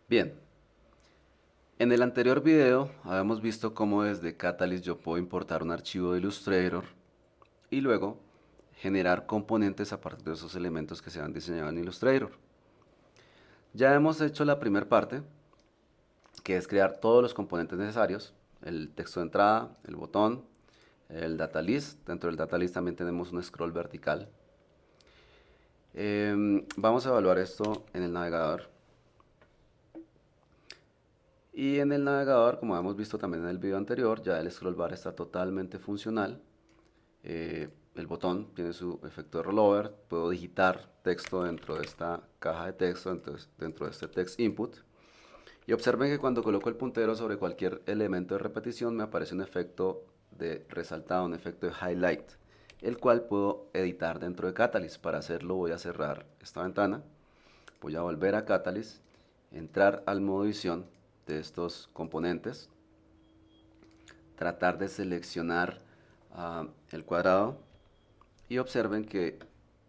Bien, en el anterior video habíamos visto cómo desde Catalyst yo puedo importar un archivo de Illustrator y luego generar componentes a partir de esos elementos que se han diseñado en Illustrator. Ya hemos hecho la primera parte, que es crear todos los componentes necesarios, el texto de entrada, el botón, el data list. Dentro del data list también tenemos un scroll vertical. Vamos a evaluar esto en el navegador. Y en el navegador, como hemos visto también en el video anterior, ya el scroll bar está totalmente funcional. El botón tiene su efecto de rollover. Puedo digitar texto dentro de esta caja de texto, entonces, dentro de este text input. Y observen que cuando coloco el puntero sobre cualquier elemento de repetición me aparece un efecto de resaltado, un efecto de highlight, el cual puedo editar dentro de Catalyst. Para hacerlo voy a cerrar esta ventana, voy a volver a Catalyst, entrar al modo edición de estos componentes, tratar de seleccionar el cuadrado y observen que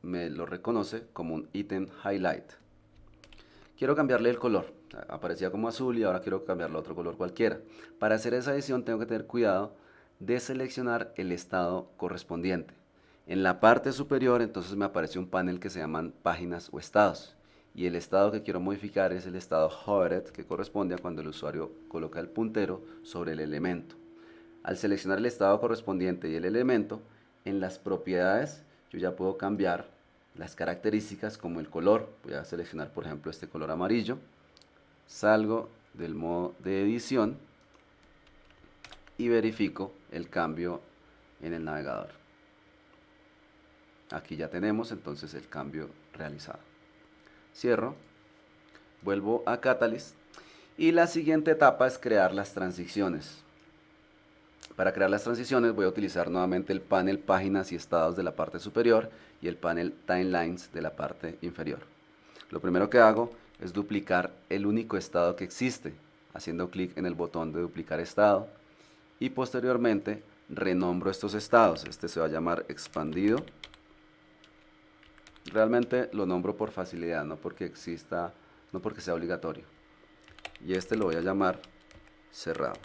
me lo reconoce como un ítem highlight. Quiero cambiarle el color, aparecía como azul y ahora quiero cambiarlo a otro color cualquiera. Para hacer esa edición tengo que tener cuidado de seleccionar el estado correspondiente. En la parte superior entonces me aparece un panel que se llaman páginas o estados, y el estado que quiero modificar es el estado hovered, que corresponde a cuando el usuario coloca el puntero sobre el elemento. Al seleccionar el estado correspondiente y el elemento, en las propiedades yo ya puedo cambiar las características como el color. Voy a seleccionar por ejemplo este color amarillo, salgo del modo de edición y verifico el cambio en el navegador. Aquí ya tenemos entonces el cambio realizado. Cierro, vuelvo a Catalyst y la siguiente etapa es crear las transiciones. Para crear las transiciones voy a utilizar nuevamente el panel páginas y estados de la parte superior y el panel timelines de la parte inferior. Lo primero que hago es duplicar el único estado que existe, haciendo clic en el botón de duplicar estado, y posteriormente renombro estos estados. Este se va a llamar expandido. Realmente lo nombro por facilidad, no porque exista, no porque sea obligatorio. Y este lo voy a llamar cerrado.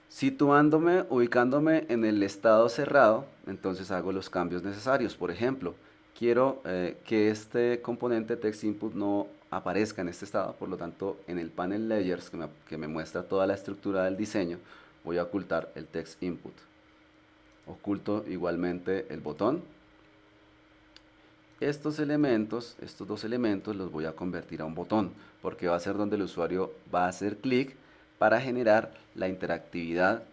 Situándome, ubicándome en el estado cerrado, entonces hago los cambios necesarios. Por ejemplo, quiero que este componente text input no aparezca en este estado, por lo tanto, en el panel layers que me muestra toda la estructura del diseño, voy a ocultar el text input. Oculto igualmente el botón. Estos elementos, estos dos elementos los voy a convertir a un botón, porque va a ser donde el usuario va a hacer clic para generar la interactividad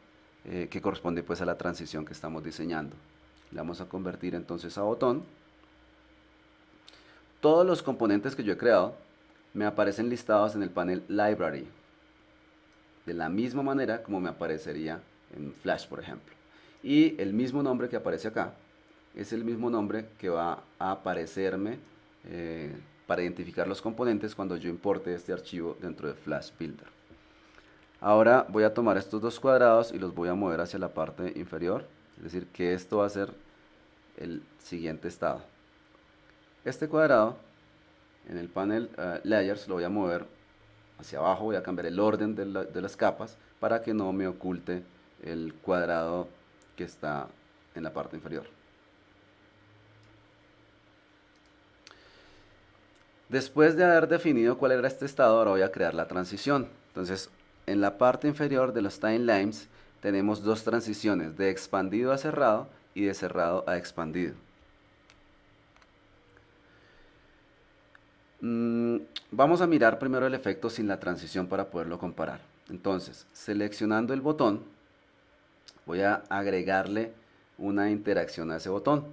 que corresponde pues a la transición que estamos diseñando. Le vamos a convertir entonces a botón. Todos los componentes que yo he creado me aparecen listados en el panel Library, de la misma manera como me aparecería en Flash, por ejemplo. Y el mismo nombre que aparece acá es el mismo nombre que va a aparecerme para identificar los componentes cuando yo importe este archivo dentro de Flash Builder. Ahora voy a tomar estos dos cuadrados y los voy a mover hacia la parte inferior, es decir, que esto va a ser el siguiente estado. Este cuadrado en el panel Layers lo voy a mover hacia abajo, voy a cambiar el orden de las capas para que no me oculte el cuadrado que está en la parte inferior. Después de haber definido cuál era este estado, ahora voy a crear la transición. Entonces, en la parte inferior de los timelines tenemos dos transiciones, de expandido a cerrado y de cerrado a expandido. Vamos a mirar primero el efecto sin la transición para poderlo comparar. Entonces, seleccionando el botón, voy a agregarle una interacción a ese botón.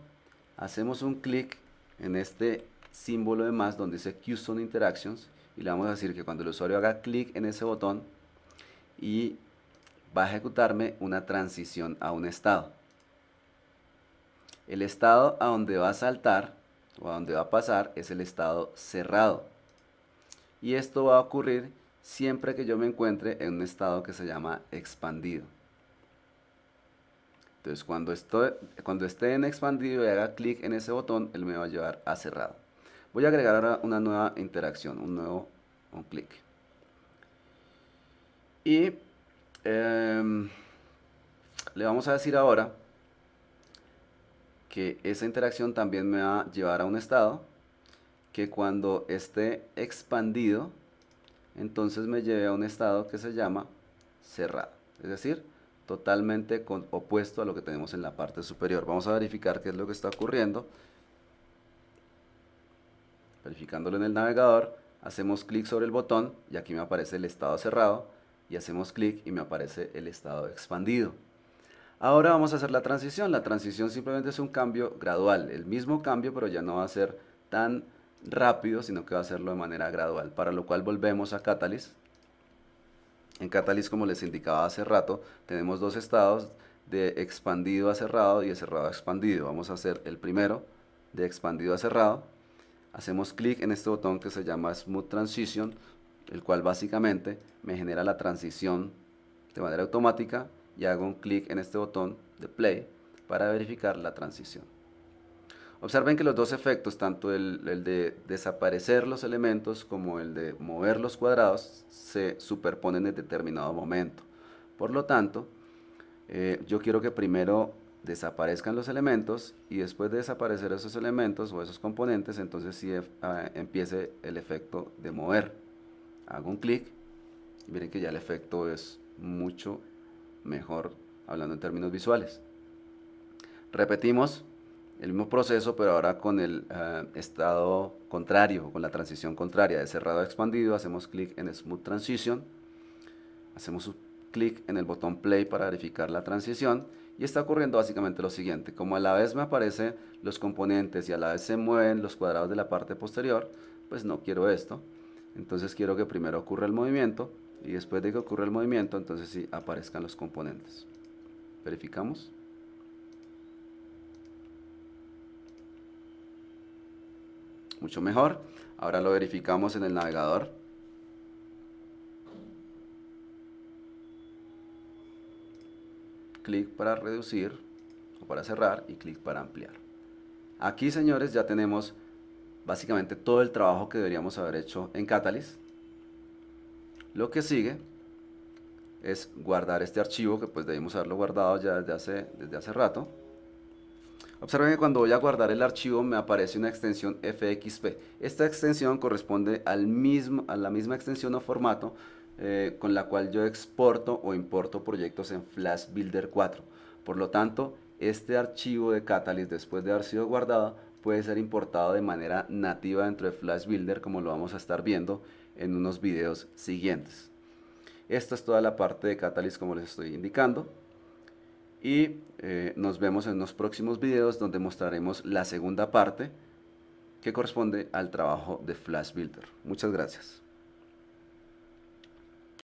Hacemos un clic en este símbolo de más donde dice Custom Interactions y le vamos a decir que cuando el usuario haga clic en ese botón y va a ejecutarme una transición a un estado. El estado a donde va a saltar o a donde va a pasar es el estado cerrado. Y esto va a ocurrir siempre que yo me encuentre en un estado que se llama expandido. Entonces cuando esté en expandido y haga clic en ese botón, él me va a llevar a cerrado. Voy a agregar ahora una nueva interacción, un clic. Y le vamos a decir ahora que esa interacción también me va a llevar a un estado que cuando esté expandido, entonces me lleve a un estado que se llama cerrado. Es decir, totalmente opuesto a lo que tenemos en la parte superior. Vamos a verificar qué es lo que está ocurriendo. Verificándolo en el navegador, hacemos clic sobre el botón y aquí me aparece el estado cerrado y hacemos clic y me aparece el estado expandido. Ahora vamos a hacer la transición. La transición simplemente es un cambio gradual, el mismo cambio, pero ya no va a ser tan rápido, sino que va a hacerlo de manera gradual, para lo cual volvemos a Catalyst. En Catalyst, como les indicaba hace rato, tenemos dos estados, de expandido a cerrado y de cerrado a expandido. Vamos a hacer el primero, de expandido a cerrado. Hacemos clic en este botón que se llama Smooth Transition, el cual básicamente me genera la transición de manera automática, y hago un clic en este botón de Play para verificar la transición. Observen que los dos efectos, tanto el de desaparecer los elementos como el de mover los cuadrados, se superponen en determinado momento. Por lo tanto, yo quiero que primero desaparezcan los elementos y después de desaparecer esos elementos o esos componentes, entonces sí empiece el efecto de mover. Hago un clic y miren que ya el efecto es mucho mejor hablando en términos visuales. Repetimos el mismo proceso, pero ahora con el estado contrario, con la transición contraria, de cerrado a expandido. Hacemos clic en Smooth Transition, hacemos un clic en el botón Play para verificar la transición, y está ocurriendo básicamente lo siguiente: como a la vez me aparecen los componentes y a la vez se mueven los cuadrados de la parte posterior, pues no quiero esto. Entonces quiero que primero ocurra el movimiento y después de que ocurra el movimiento, entonces sí aparezcan los componentes. Verificamos. Mucho mejor. Ahora lo verificamos en el navegador. Clic para reducir o para cerrar y clic para ampliar. Aquí, señores, ya tenemos básicamente todo el trabajo que deberíamos haber hecho en Catalyst. Lo que sigue es guardar este archivo, que pues debimos haberlo guardado ya desde hace rato. Observen que cuando voy a guardar el archivo me aparece una extensión FXP. Esta extensión corresponde a la misma extensión o formato con la cual yo exporto o importo proyectos en Flash Builder 4. Por lo tanto, este archivo de Catalyst, después de haber sido guardado, puede ser importado de manera nativa dentro de Flash Builder, como lo vamos a estar viendo en unos videos siguientes. Esta es toda la parte de Catalyst, como les estoy indicando. Y nos vemos en los próximos videos, donde mostraremos la segunda parte, que corresponde al trabajo de Flash Builder. Muchas gracias.